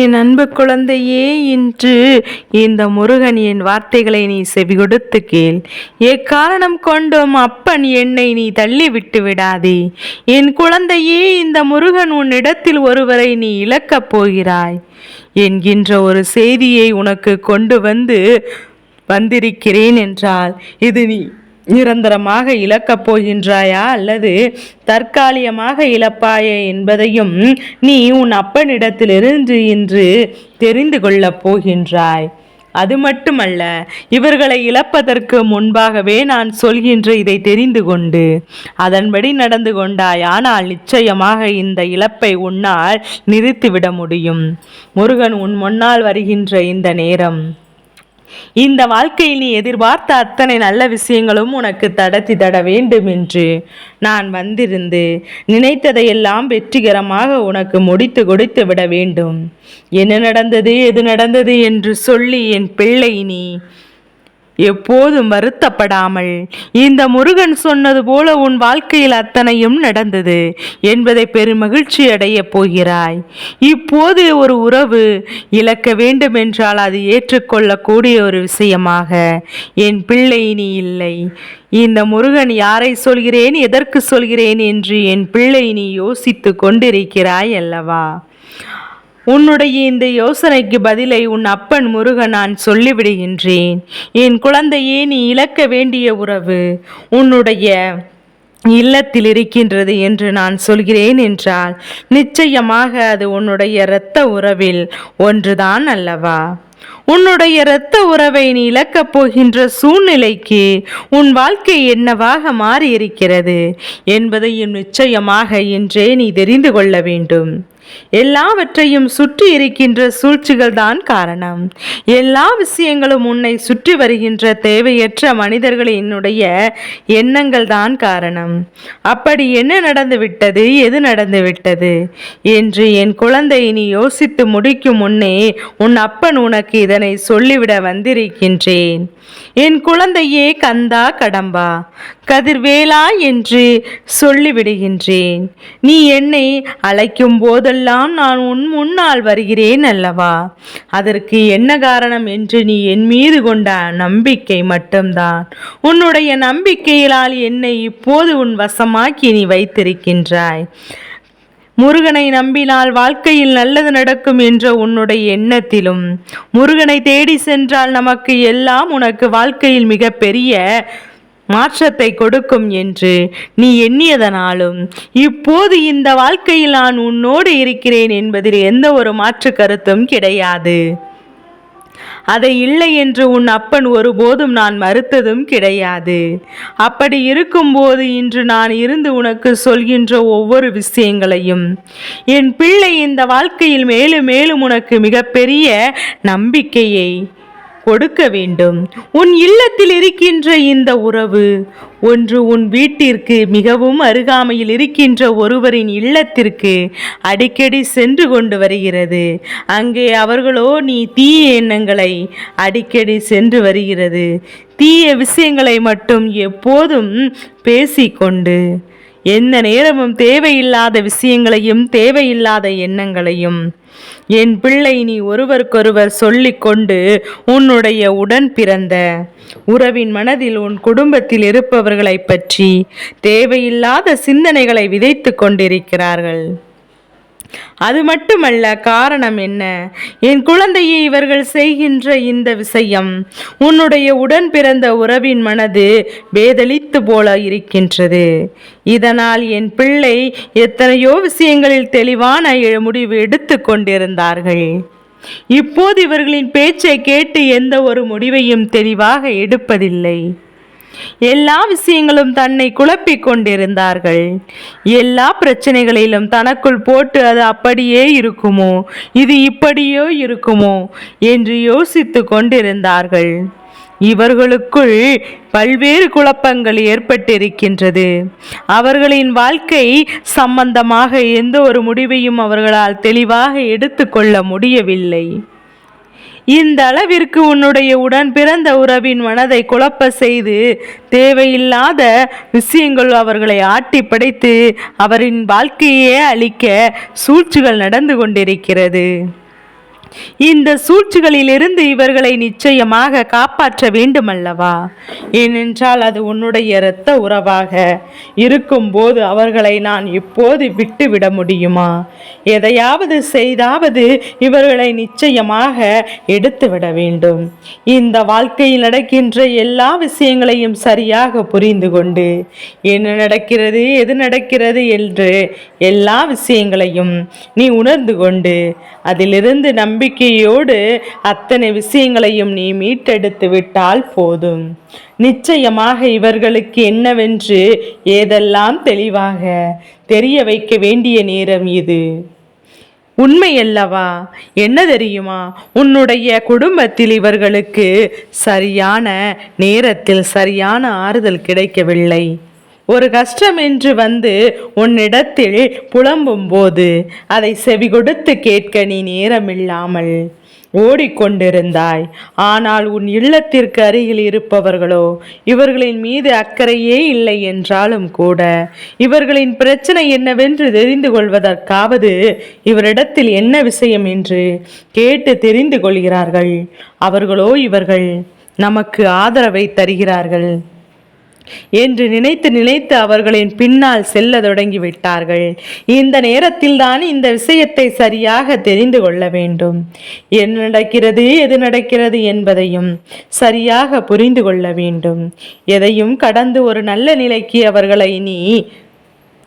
என் அன்பு குழந்தையே, இன்று இந்த முருகன் என் வார்த்தைகளை நீ செவி கொடுத்து கேள். எக்காரணம் கொண்டும் அப்பன் என்னை நீ தள்ளி விட்டு விடாதே. என் குழந்தையே, இந்த முருகன் உன்னிடத்தில் ஒருவரை நீ இழக்கப் போகிறாய் என்கின்ற ஒரு செய்தியை உனக்கு கொண்டு வந்திருக்கிறேன் என்றால் இது நீ நிரந்தரமாக இழக்கப் போகின்றாயா அல்லது தற்காலிகமாக இழப்பாயா என்பதையும் நீ உன் அப்பனிடத்திலிருந்து இன்று தெரிந்து கொள்ளப் போகின்றாய். அது மட்டுமல்ல, இவர்களை இழப்பதற்கு முன்பாகவே நான் சொல்கின்ற இதை தெரிந்து கொண்டு அதன்படி நடந்து கொண்டாய், ஆனால் நிச்சயமாக இந்த இழப்பை உன்னால் நிறுத்திவிட முடியும். முருகன் உன் முன்னால் வருகின்ற இந்த நேரம், இந்த வாழ்க்கையில் நீ எதிர்பார்த்த அத்தனை நல்ல விஷயங்களும் உனக்கு தட வேண்டும் என்று நான் வந்திருந்து நினைத்ததையெல்லாம் வெற்றிகரமாக உனக்கு முடித்து கொடுத்து விட வேண்டும். என்ன நடந்தது, எது நடந்தது என்று சொல்லி என் பிள்ளை நீ எப்போதும் வருத்தப்படாமல், இந்த முருகன் சொன்னது போல உன் வாழ்க்கையில் அத்தனையும் நடந்தது என்பதை பெருமகிழ்ச்சி அடைய போகிறாய். இப்போது ஒரு உறவு இழக்க வேண்டும் என்றால் அது ஏற்றுக்கொள்ளக்கூடிய ஒரு விஷயமாக என் பிள்ளை நீ இல்லை. இந்த முருகன் யாரை சொல்கிறேன், எதற்கு சொல்கிறேன் என்று என் பிள்ளை நீ யோசித்து கொண்டிருக்கிறாய் அல்லவா? உன்னுடைய இந்த யோசனைக்கு பதிலை உன் அப்பன் முருகன் நான் சொல்லிவிடுகின்றேன். என் குழந்தையே, நீ இழக்க வேண்டிய உறவு உன்னுடைய இல்லத்தில் இருக்கின்றது என்று நான் சொல்கிறேன் என்றால் நிச்சயமாக அது உன்னுடைய இரத்த உறவில் ஒன்றுதான் அல்லவா? உன்னுடைய இரத்த உறவை நீ இழக்கப் போகின்ற சூழ்நிலைக்கு உன் வாழ்க்கை என்னவாக மாறி இருக்கிறது என்பதையும் நிச்சயமாக இன்றே நீ தெரிந்து கொள்ள வேண்டும். எல்லாவற்றையும் சுற்றி இருக்கின்ற சூழ்ச்சிகள் தான் காரணம். எல்லா விஷயங்களும் உன்னை சுற்றி வருகின்ற தேவையற்ற மனிதர்களினுடைய எண்ணங்கள் தான் காரணம். அப்படி என்ன நடந்து விட்டது, எது நடந்து விட்டது என்று என் குழந்தை நீ யோசித்து முடிக்கும் முன்னே உன் அப்பன் உனக்கு இதனை சொல்லிவிட வந்திருக்கின்றேன். என் குழந்தையே, கந்தா கடம்பா கதிர்வேலா என்று சொல்லிவிடுகின்றேன். நீ என்னை அழைக்கும் போதெல்லாம் நான் உன் முன்னால் வருகிறேன் அல்லவா? அதற்கு என்ன காரணம் என்று நீ என் மீது கொண்ட நம்பிக்கை மட்டும்தான். உன்னுடைய நம்பிக்கையினால் என்னை இப்போது உன் வசமாக்கி நீ வைத்திருக்கின்றாய். முருகனை நம்பினால் வாழ்க்கையில் நல்லது நடக்கும் என்ற உன்னுடைய எண்ணத்திலும், முருகனை தேடி சென்றால் நமக்கு எல்லாம் உனக்கு வாழ்க்கையில் மிக பெரிய மாற்றத்தை கொடுக்கும் என்று நீ எண்ணியதனாலும் இப்போது இந்த வாழ்க்கையில் நான் உன்னோடு இருக்கிறேன் என்பதில் எந்த ஒரு மாற்று கருத்தும் கிடையாது. அதை இல்லை என்று உன் அப்பன் ஒருபோதும் நான் மறுத்ததும் கிடையாது. அப்படி இருக்கும்போது இன்று நான் இருந்து உனக்கு சொல்கின்ற ஒவ்வொரு விஷயங்களையும் என் பிள்ளை இந்த வாழ்க்கையில் மேலும் மேலும் உனக்கு மிகப்பெரிய நம்பிக்கையை கொடுக்க வேண்டும். உன் இல்லத்தில் இருக்கின்ற இந்த உறவு ஒன்று உன் வீட்டிற்கு மிகவும் அருகாமையில் இருக்கின்ற ஒருவரின் இல்லத்திற்கு அடிக்கடி சென்று கொண்டு வருகிறது. அங்கே அவர்களோ நீ தீய எண்ணங்களை அடிக்கடி சென்று வருகிறது. தீய விஷயங்களை மட்டும் எப்போதும் பேசிக்கொண்டு எந்த நேரமும் தேவையில்லாத விஷயங்களையும் தேவையில்லாத எண்ணங்களையும் என் பிள்ளை நீ ஒருவருக்கொருவர் சொல்லிக்கொண்டு உன்னுடைய உடன் பிறந்த உறவின் மனதில் உன் குடும்பத்தில் இருப்பவர்களை பற்றி தேவையில்லாத சிந்தனைகளை விதைத்து கொண்டிருக்கிறார்கள். அது மட்டுமல்ல, காரணம் என்ன? என் குழந்தையை இவர்கள் செய்கின்ற இந்த விஷயம் உன்னுடைய உடன் பிறந்த உறவின் மனது வேதளித்து போல இருக்கின்றது. இதனால் என் பிள்ளை எத்தனையோ விஷயங்களில் தெளிவான முடிவு எடுத்து கொண்டிருந்தார்கள். இப்போது இவர்களின் பேச்சை கேட்டு எந்த ஒரு முடிவையும் தெளிவாக எடுப்பதில்லை. எல்லா விஷயங்களும் தன்னை குழப்பிக் கொண்டிருந்தார்கள். எல்லா பிரச்சனைகளிலும் தனக்குள் போட்டு அது அப்படியே இருக்குமோ, இது இப்படியோ இருக்குமோ என்று யோசித்து கொண்டிருந்தார்கள். இவர்களுக்குள் பல்வேறு குழப்பங்கள் ஏற்பட்டிருக்கின்றது. அவர்களின் வாழ்க்கை சம்பந்தமாக எந்த ஒரு முடிவையும் அவர்களால் தெளிவாக எடுத்துக்கொள்ள முடியவில்லை. இந்த அளவிற்கு உன்னுடைய உடன் பிறந்த உறவின் மனதை குழப்ப செய்து தேவையில்லாத விஷயங்கள் அவர்களை ஆட்டி படைத்து அவரின் வாழ்க்கையே அழிக்க சூழ்ச்சிகள் நடந்து கொண்டிருக்கிறது. இந்த சூழ்ச்சிகளிலிருந்து இவர்களை நிச்சயமாக காப்பாற்ற வேண்டுமல்லவா? ஏனென்றால் அது உன்னுடைய இரத்த உறவாக இருக்கும்போது அவர்களை நான் இப்போது விட்டுவிட முடியுமா? எதையாவது செய்தாவது இவர்களை நிச்சயமாக எடுத்துவிட வேண்டும். இந்த வாழ்க்கையில் நடக்கின்ற எல்லா விஷயங்களையும் சரியாக புரிந்து கொண்டு என்ன நடக்கிறது, எது நடக்கிறது என்று எல்லா விஷயங்களையும் நீ உணர்ந்து கொண்டு அதிலிருந்து நம்பிக்கையோடு அத்தனை விஷயங்களையும் நீ மீட்டெடுத்து விட்டால் போதும். நிச்சயமாக இவர்களுக்கு என்னவென்று ஏதெல்லாம் தெளிவாக தெரிய வைக்க வேண்டிய நேரம் இது. உண்மையல்லவா? என்ன தெரியுமா, உன்னுடைய குடும்பத்தில் இவர்களுக்கு சரியான நேரத்தில் சரியான ஆறுதல் கிடைக்கவில்லை. ஒரு கஷ்டம் என்று வந்து உன்னிடத்தில் புலம்பும் போது அதை செவி கொடுத்து கேட்க நீ நேரமில்லாமல் ஓடிக்கொண்டிருந்தாய். ஆனால் உன் இல்லத்திற்கு அருகில் இருப்பவர்களோ இவர்களின் மீது அக்கறையே இல்லை என்றாலும் கூட இவர்களின் பிரச்சனை என்னவென்று தெரிந்து கொள்வதற்காவது இவரிடத்தில் என்ன விஷயம் என்று கேட்டு தெரிந்து கொள்கிறார்கள். அவர்களோ இவர்கள் நமக்கு ஆதரவை தருகிறார்கள் என்று நினைத்து நினைத்து அவர்களின் பின்னால் செல்ல தொடங்கிவிட்டார்கள். இந்த நேரத்தில் தான் இந்த விஷயத்தை சரியாக தெரிந்து கொள்ள வேண்டும். என்ன நடக்கிறது, எது நடக்கிறது என்பதையும் சரியாக புரிந்து கொள்ள வேண்டும். எதையும் கடந்து ஒரு நல்ல நிலைக்கு அவர்களை நீ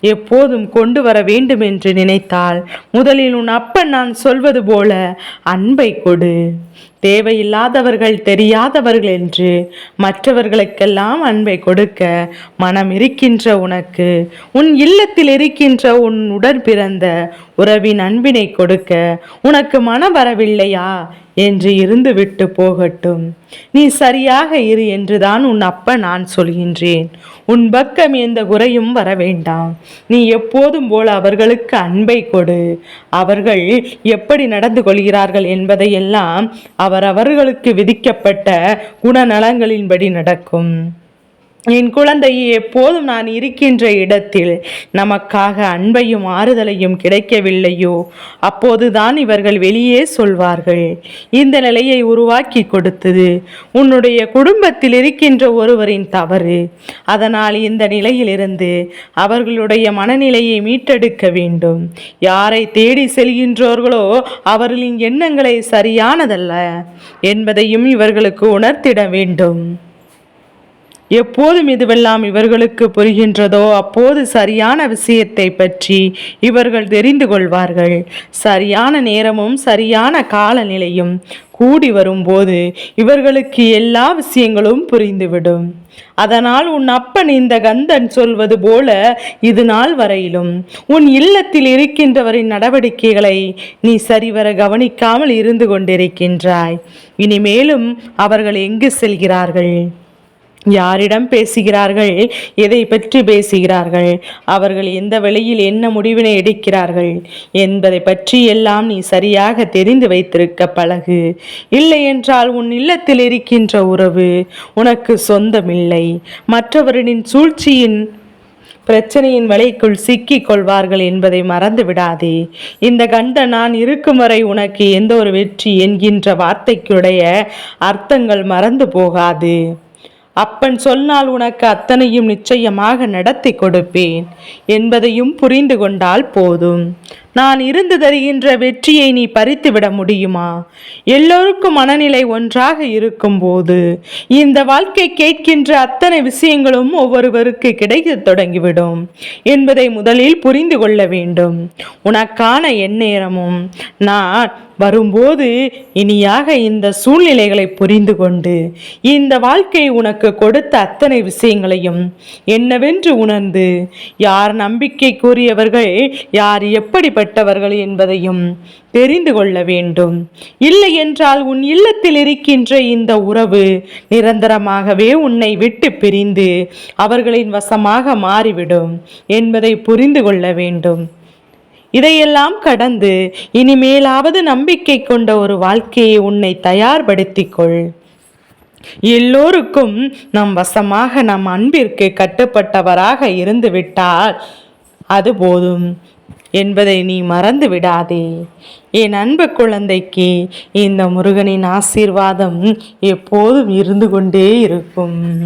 எப்போதும் கொண்டு வர வேண்டும் என்று நினைத்தால் முதலில் உன் அப்பன் நான் சொல்வது போல அன்பை கொடு. தேவையில்லாதவர்கள், தெரியாதவர்கள் என்று மற்றவர்களுக்கெல்லாம் அன்பை கொடுக்க மனம் இருக்கின்ற உனக்கு உன் இல்லத்தில் இருக்கின்ற உன் உடன் பிறந்த உறவின் அன்பினை கொடுக்க உனக்கு மனம் வரவில்லையா என்று இருந்து விட்டு போகட்டும். நீ சரியாக இரு என்றுதான் உன் அப்ப நான் சொல்கின்றேன். உன் பக்கம் எந்த குறையும் வர வேண்டாம். நீ எப்போதும் போல அவர்களுக்கு அன்பை கொடு. அவர்கள் எப்படி நடந்து கொள்கிறார்கள் என்பதையெல்லாம் அவர்களுக்கு விதிக்கப்பட்ட குணநலங்களின்படி நடக்கும். என் குழந்தையை எப்போதும் நான் இருக்கின்ற இடத்தில் நமக்காக அன்பையும் ஆறுதலையும் கிடைக்கவில்லையோ அப்போதுதான் இவர்கள் வெளியே சொல்வார்கள். இந்த நிலையை உருவாக்கி கொடுத்தது உன்னுடைய குடும்பத்தில் இருக்கின்ற ஒருவரின் தவறு. அதனால் இந்த நிலையிலிருந்து அவர்களுடைய மனநிலையை மீட்டெடுக்க வேண்டும். யாரை தேடி செல்கின்றோர்களோ அவர்களின் எண்ணங்களை சரியானதல்ல என்பதையும் இவர்களுக்கு உணர்த்திட வேண்டும். எப்போதும் இதுவெல்லாம் இவர்களுக்கு புரிகின்றதோ அப்போது சரியான விஷயத்தை பற்றி இவர்கள் தெரிந்து கொள்வார்கள். சரியான நேரமும் சரியான காலநிலையும் கூடி வரும்போது இவர்களுக்கு எல்லா விஷயங்களும் புரிந்துவிடும். அதனால் உன் அப்பன் இந்த கந்தன் சொல்வது போல இது நாள் வரையிலும் உன் இல்லத்தில் இருக்கின்றவரின் நடவடிக்கைகளை நீ சரிவர கவனிக்காமல் இருந்து கொண்டிருக்கின்றாய். இனிமேலும் அவர்கள் எங்கு செல்கிறார்கள், யாரிடம் பேசுகிறார்கள், எதை பற்றி பேசுகிறார்கள், அவர்கள் எந்த வழியில் என்ன முடிவினை எடுக்கிறார்கள் என்பதை பற்றி எல்லாம் நீ சரியாக தெரிந்து வைத்திருக்க பழகு. இல்லை என்றால் உன் இல்லத்தில் இருக்கின்ற உறவு உனக்கு சொந்தமில்லை. மற்றவரின் சூழ்ச்சியின் பிரச்சனையின் வலைக்குள் சிக்கிக் கொள்வார்கள் என்பதை மறந்து விடாதே. இந்த கண்ட நான் இருக்கும் வரை உனக்கு எந்த ஒரு வெற்றி என்கின்ற வார்த்தைக்குடைய அர்த்தங்கள் மறந்து போகாது. அப்பன் சொன்னால் உனக்கு அத்தனையும் நிச்சயமாக நடத்தி கொடுப்பேன் என்பதையும் புரிந்து கொண்டால் போதும். நான் இருந்து தருகின்ற வெற்றியை நீ பறித்துவிட முடியுமா? எல்லோருக்கும் மனநிலை ஒன்றாக இருக்கும்போது இந்த வாழ்க்கை கேட்கின்ற அத்தனை விஷயங்களும் ஒவ்வொருவருக்கு கிடைக்க தொடங்கிவிடும் என்பதை முதலில் புரிந்து கொள்ள வேண்டும். உனக்கான எந்நேரமும் நான் வரும்போது இனியாக இந்த சூழ்நிலைகளை புரிந்து கொண்டு இந்த வாழ்க்கை உனக்கு கொடுத்த அத்தனை விஷயங்களையும் என்னவென்று உணர்ந்து யார் நம்பிக்கை கூறியவர்கள், யார் எப்படிப்பட்டவர்கள் என்பதையும் தெரிந்து கொள்ள வேண்டும். இல்லை என்றால் உன் இல்லத்தில் இருக்கின்ற இந்த உறவு நிரந்தரமாகவே உன்னை விட்டு பிரிந்து அவர்களின் வசமாக மாறிவிடும் என்பதை புரிந்து கொள்ள வேண்டும். இதையெல்லாம் கடந்து இனிமேலாவது நம்பிக்கை கொண்ட ஒரு வாழ்க்கையை உன்னை தயார்படுத்திக் கொள். எல்லோருக்கும் நம் வசமாக நம் அன்பிற்கு கட்டுப்பட்டவராக இருந்து விட்டால் அது போதும். என்பதை நீ மறந்து விடாதே. என் அன்பு குழந்தைக்கு இந்த முருகனின் ஆசீர்வாதம் எப்போதும் இருந்து கொண்டே இருக்கும்.